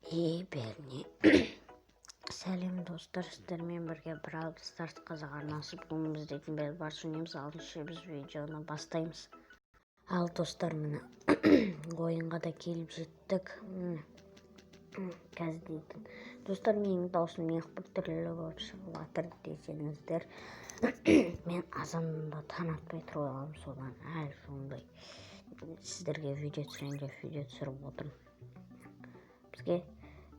Бәріне сәлем достар, сіздермен бірге Brawl Stars қазақ арнасы. Бүгін біз дейтін бел бар сөйлейміз. Алдынша біз видеоны бастаймыз. Ал достар, міне ойынға да келіп жеттік. Қазір дейтін достар, менің даусым неғып түрлі болып шығып жатыр десеңіздер, мен азанында таң атпай тұра аламын, содан әлі сондай сіздерге видео түсірейін деп видео түсіріп отырмын. Бізде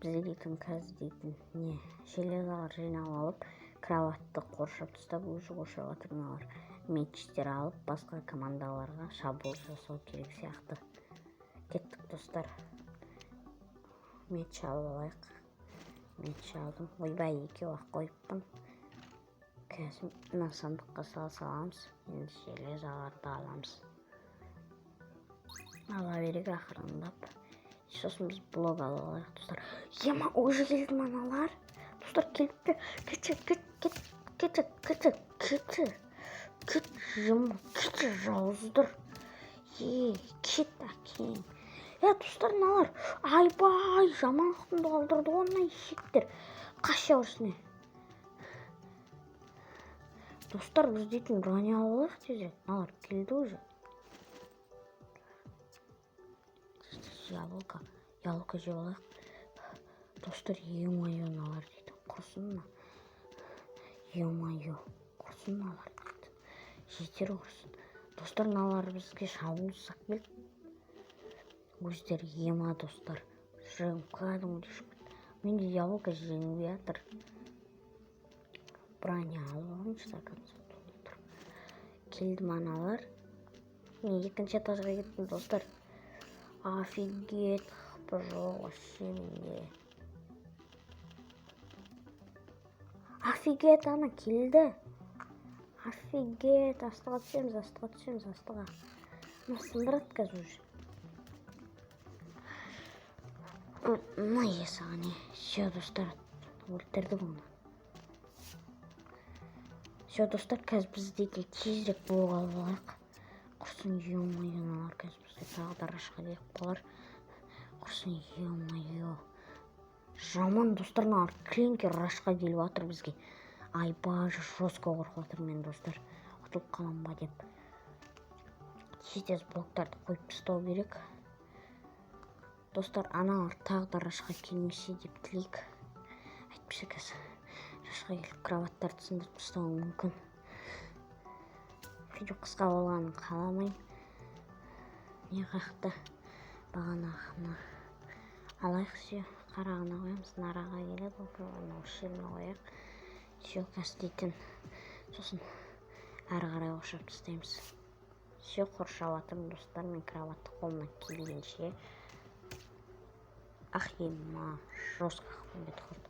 дейтін қазір дейтін не железалар жинап алып, кроватты қоршап тастап, өзі қоршап отырмалар. Мечтер алып, басқа командаларға шабуыл жасау керек сияқты. Кеттік достар. Меч алып алайық. Меч алдым. Ойбай, екеу-ақ қойыппын. Қазір мына сандыққа саламыз. Енді железаларды аламыз. Ала берек ақырындап. Сосын біз блок алып алайық достар. Ема, уже келді маналар. Достар, келіпті. Кетті, жауыздар. Кет әкең. Достар, налар. Айбай, жаманлықтың алдырды онай шектер. Қаша ұрсыне. Достар, біз дейтін броня алып алайық тезе. Налар, келді уже. Яблоко жеп алайық. Достар, е-мое налар дейді. Құрсын ма? Е-мое. Құрсын налар дейді. Жетер құрсын. Достар, налар бізге шабуыл жасап келді. Өздер ема достар. Жүрегім кәдімгідей ұшып. Менде яблоко жеңбей жатыр. Броня алып алайыншы до конца. Келді маналар. Мен екінші этажға кеттім достар. Офигеть, жоқ вообще менде. Офигеть, ана келді. Офигеть, астыға түсеміз, астыға. Мына сындырады қазір уже. Мына есіға не. Все, достар, өлтірді бұны. Все, достар, қазір біз дейтін тезірек блок алып алайық. Құрсын, е-мое, қазір бізге тағдар ашқа дейік болар. Құрсын, е-мое. Жаман достар, налар клинкер рашқа келіп атыр бізге. Айбай, жосқа қорқып атыр мен достар. Ұтылып қалам ба деп. Тез блоктарды қойып тастау керек. Достар, аналар тағдар рашқа келмесе деп тілейік. Әйтпесе қазір рашқа келіп кроваттарды сындырып тастауы мүмкін. Видео қысқа болғанын қаламайын. Не қақты бағанағына алайық. Все, қарағына қоямыз. Нараға келеді. Шеріне қояйық. Все, қазір дейтін. Сосын әрі қарай қоршап тастаймыз. Все, қоршап атырмын достар. Мен кроватты қолымнан келгенше. Ах, ема, жосқа қақпын бет құрды.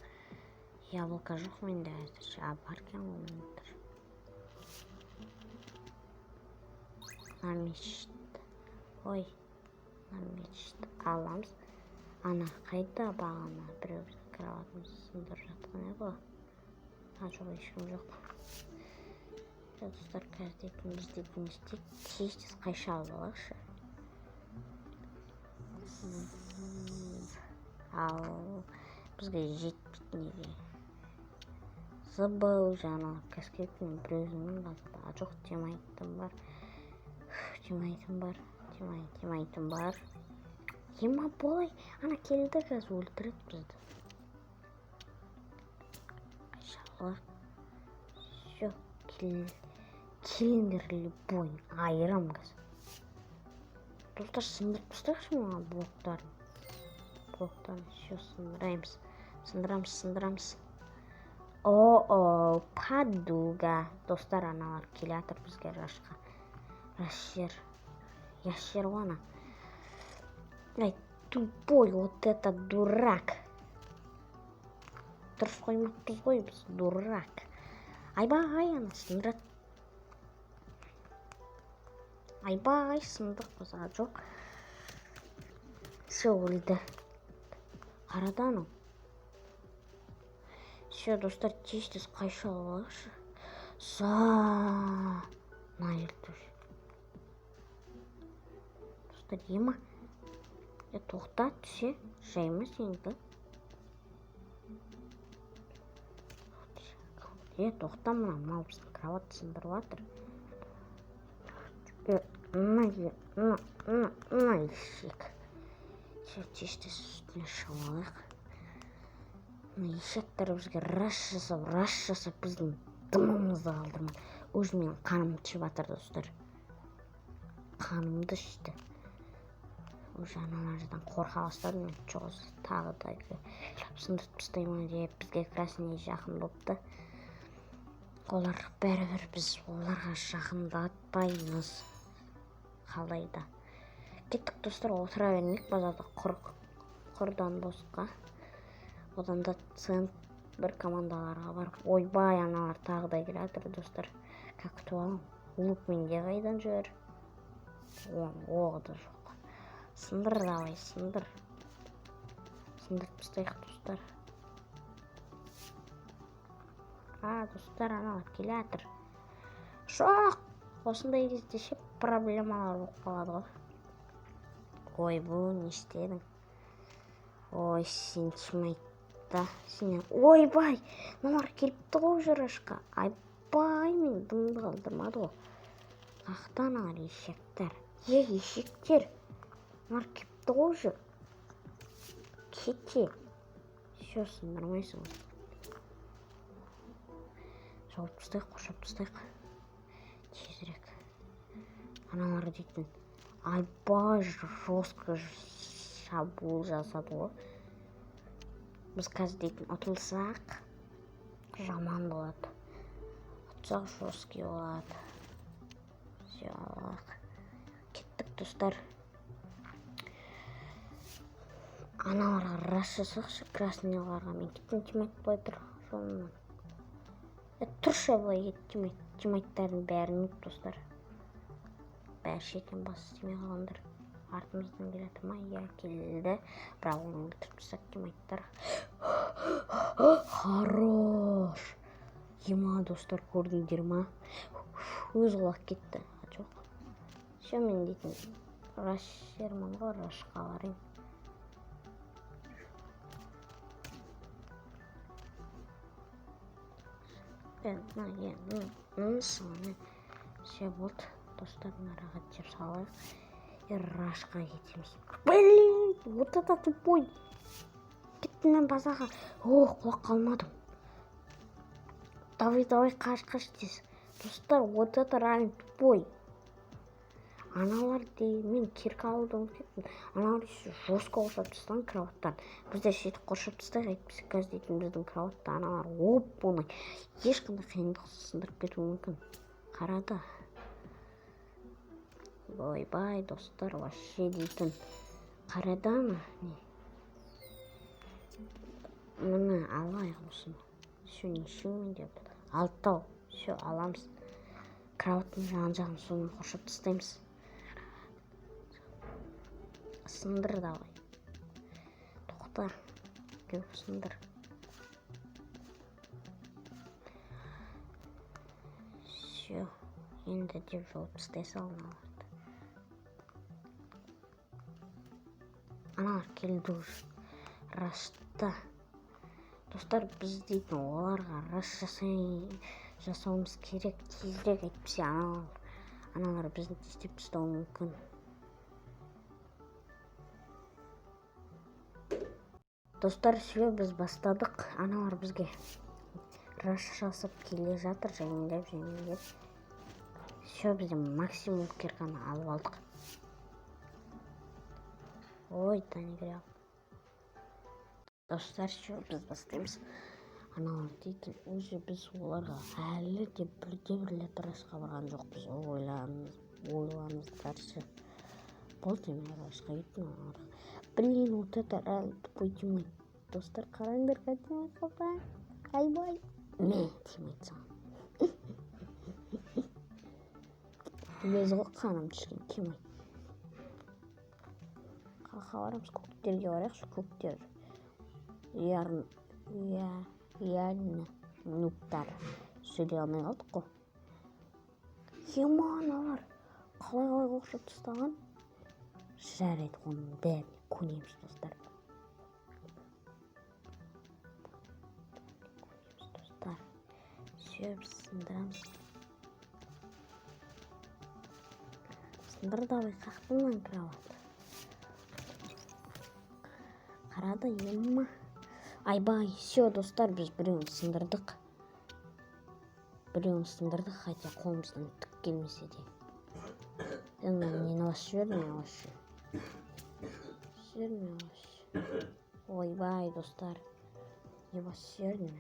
Яблоко жоқ менде әзірше. Баркен олментір. Намешт. Ой, намешт. Аламыз. Ана қайда бағана біреу кроватымызды сындырып жатқан еді ғой. Жоқ, ешкім жоқ. Достар, қазір дейтін біз дейтін істейік. Тез қайша алып алайықшы. Ал бізге жетпейді неге. Забыл жаңа кәскеттің біреуінің басында. Жоқ, темайтын бар. Ема болай, ана келді қазір өлтіреді бізді. Қайшалар. Все, келіңдер любой. Айырам қазір. Достар, сындырып тастайықшы маған блоктарын. Все, сындырамыз. О, падуга. Достар, аналар келатыр бізге рашқа. Ящер вана. Ай, тупой, вот это дурак. Дұрыс қоймақпыз ғой біз, дурак. Айбай, ана сындырады. Айбай, сындық бұзға жоқ. Все, өлді. Қарада анау. Все, достар, тез қайша алайықшы. Найырды. Достар, ема. Тоқта түсе, жаймыз енді. тоқта, мынау біздің кроватты сындырып жатыр. Мына ешек. Тез үстіне шығып алайық. Мына ешектер бізге раш жасап біздің дымымызды қалдырмайды. Уже менің қанымды ішіп жатыр, достар. Қанымды ішті. Уже аналардан қорқа бастадым. Мен жоғыз тағы да сындырып тастаймын деп бізге красный жақын болыпты. Олар бәрібір біз оларға жақындатпаймыз. Қалай да. Кеттік, достар, отыра бермейік базарда құрдан босқа. Одан да бір командаларға барып, ойбай, аналар тағы да келе жатыр, достар. Как күтіп алам? Лук менде қайдан жүр? Оғы да жоқ. Сындыр давай, сындыр. Сындырып тастайық, достар. Достар, аналар келе жатыр. Жоқ! Осындай кезде ше проблемалар болып қалады ғой. Ой, бұл не істедің? Ой, сен шымайтта. Ойбай! Мыналар келіпті ғой жырашқа. Айбай, мен дымды қалдырмады ғой. Қақтан алар ешектер. Ешектер. Мыналар келіпті ғой жыр. Кете. Шо, сындырмайсың. Жауып тастайық, қоршап тастайық. Тезірек. Аналар дейтін. Айбай, жестко шабуыл жасады ғой. Біз қазір дейтін ұтылсақ жаман болады. Ұтсақ жестко болады. Кеттік, достар. Аналарға рас жасақшы, красныларға. Мен кеттім, тимайт бой тұр. Жолынан. Тұршы былай ет, тимайттардың бәрін ұт, достар. Бәрі шетен басы істемей қалғандар. Артымыздан келеді ма? Иә, келді. Бірақ оның бітіріп тастап тимайттар. Хорош! Ема, достар, көрдіңдер ма? Өз құлақ кетті. Жоқ. Шо, мен дейтін раш жермін ғой, рашқа барайын. Все болды, достар, араға жеп салайық. Рашқа кетеміз. Блин, вот это тупой. Кеттім мен базаға. Құлақ қалмадым. Давай, қаш тез. Достар, вот это реально тупой. Аналар мен керкі алудан кеттім. Аналар жестко қоршап тастаған кроваттан. Біздер шетіп қоршап тастайық, әйтпесе қазір дейтін біздің кроватта аналар оп-оңай. Ешқандай қиындықсыз сындырып кетуі мүмкін. Қарада. Ойбай, достар, вообще дейтін. Қарада ма? Мына алайық осыны. Шо, нешеумен деп. Алтау. Шо, аламыз. Кроваттың жағын соны қоршап тастаймыз. Сындыр давай. Тоқта. Көп сындыр. Шо, енді деп жауып тастай салын аларды. Аналар келді уже. Рашта. Достар, біз дейтін оларға раш жасауымыз керек. Тезірек әйтпесе аналар бізді тестеп тастауы мүмкін. Достар, шо, біз бастадық. Аналар бізге раш жасап келе жатыр, жайындап. Шо, бізде максимум керканы алып алдық. Ой, тани кіре алып. Достар, шо, біз бастаймыз. Аналар дейтін, өзі біз оларға әлі де бірде-бірлі рашқа барған жоқпыз. Ойлаңыздаршы. Болды емен рашқа еттім аналарға. Блин, вот это реально тупой тимайт. Достар, қараңдар, қайтымай қалған. Айбай. Мен тимайт саған. Өзі ғой қаным түшкен тимайт. Қалқа барамыз, көктерге барайықшы, көктер. Реально нуптар. Сөйлей алмай қалдық қой. Ема, аналар. Қалай қоршап тастаған? Жарайды, оның бәріне көнеміз, достар. сүйіп сындырамыз. Сындыр давай қақтыңнан кроват. Қарады емма. Айбай, все, достар, біз біреуін сындырдық. Хотя қолымыздан түк келмесе де. Сен нені басып жібердің вообще? Ойбай, достар. Не басып жібердің?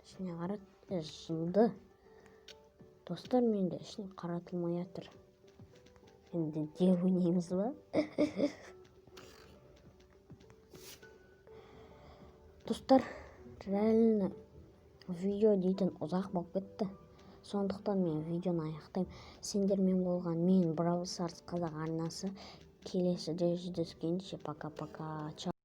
Ішіне қарат, жынды. Достар, менде ішіне қаратылмай жатыр. Енді де ойнаймыз ба? Достар, реально видео дейтін ұзақ болып кетті. Сондықтан мен видеоны аяқтаймын. Сендермен болған мен Brawl Stars қазақ арнасы. Келесіде жүздескенше пока-пока.